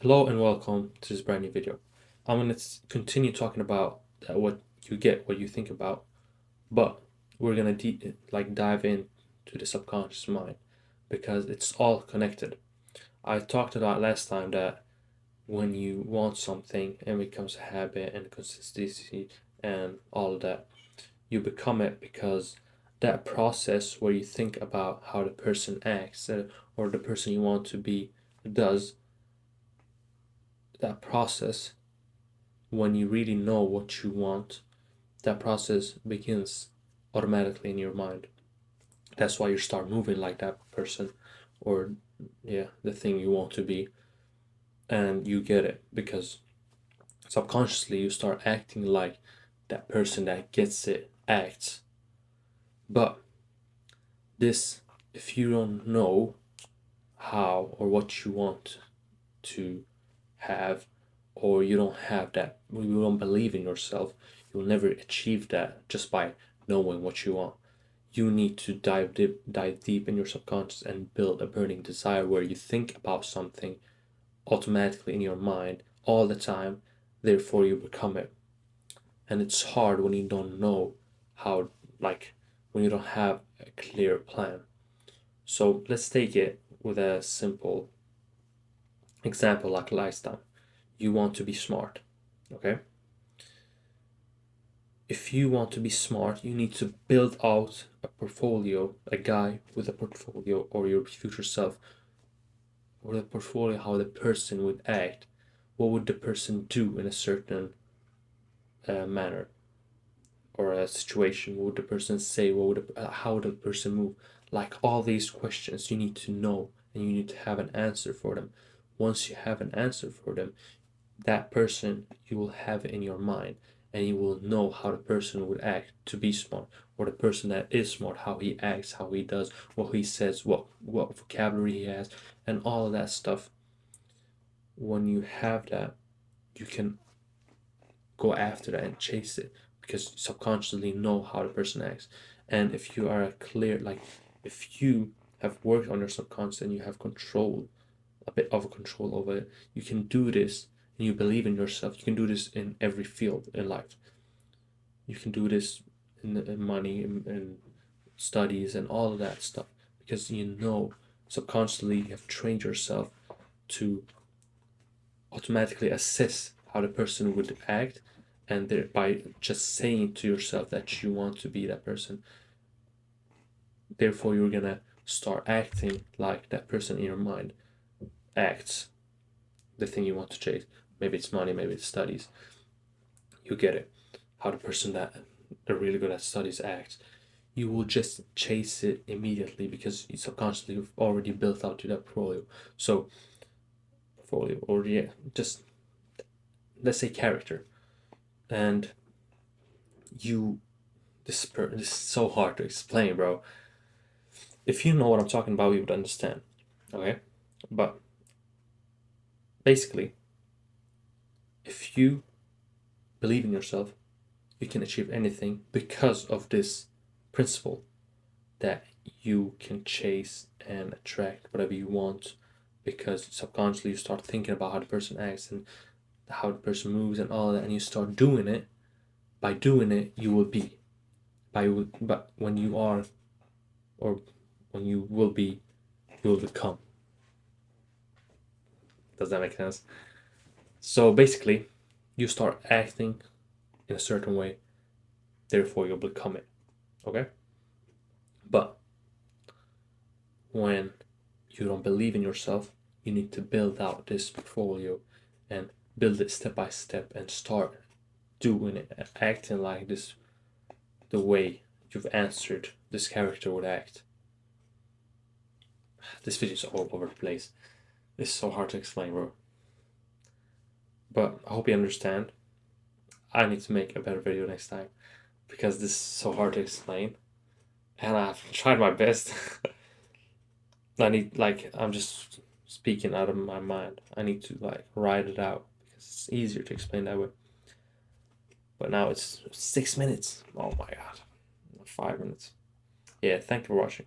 Hello and welcome to this brand new video. I'm going to continue talking about what you get, what you think about, but we're going to dive into the subconscious mind because it's all connected. I talked about last time that when you want something and it becomes a habit and consistency and all of that, you become it because that process where you think about how the person acts or the person you want to be does that process. When you really know what you want, that process begins automatically in your mind. That's why you start moving like that person or the thing you want to be, and you get it because subconsciously you start acting like that person that gets it acts. But this, if you don't know how or what you want to have, or you don't have that, you don't believe in yourself, you'll never achieve that just by knowing what you want. You need to dive deep in your subconscious and build a burning desire where you think about something automatically in your mind all the time, therefore you become it. And it's hard when you don't know how, like, when you don't have a clear plan. So let's take it with a simple example like lifestyle. You want to be smart, okay? If you want to be smart, you need to build out a portfolio, a guy with a portfolio, or your future self, or the portfolio, how the person would act. What would the person do in a certain manner or a situation? What would the person say? How would the person move? Like all these questions, you need to know and you need to have an answer for them. Once you have an answer for them, that person you will have in your mind and you will know how the person would act to be smart, or the person that is smart, how he acts, how he does, what he says, what vocabulary he has, and all of that stuff. When you have that, you can go after that and chase it because you subconsciously know how the person acts. And if you are clear, like if you have worked on your subconscious and you have control, a bit of control over it, you can do this and you believe in yourself. You can do this in every field in life. You can do this in money and studies and all of that stuff because you know subconsciously you have trained yourself to automatically assess how the person would act, and thereby just saying to yourself that you want to be that person, therefore you're gonna start acting like that person in your mind acts, the thing you want to chase. Maybe it's money, maybe it's studies. You get it. How the person that are really good at studies acts. You will just chase it immediately because you subconsciously you've already built out to that portfolio. So portfolio, or just let's say character. And you this is so hard to explain, bro. If you know what I'm talking about, you would understand. Okay? But basically, if you believe in yourself, you can achieve anything because of this principle that you can chase and attract whatever you want because subconsciously you start thinking about how the person acts and how the person moves and all that, and you start doing it. By doing it, you will be. But when you are, or when you will be, you will become. Does that make sense? So basically, you start acting in a certain way, therefore you'll become it. Okay? But when you don't believe in yourself, you need to build out this portfolio and build it step by step and start doing it, acting like this, the way you've answered this character would act. This video is all over the place. It's so hard to explain, bro. But I hope you understand. I need to make a better video next time because this is so hard to explain. And I've tried my best. I'm just speaking out of my mind. I need to write it out because it's easier to explain that way. But now it's 6 minutes. Oh my god. 5 minutes. Yeah, thank you for watching.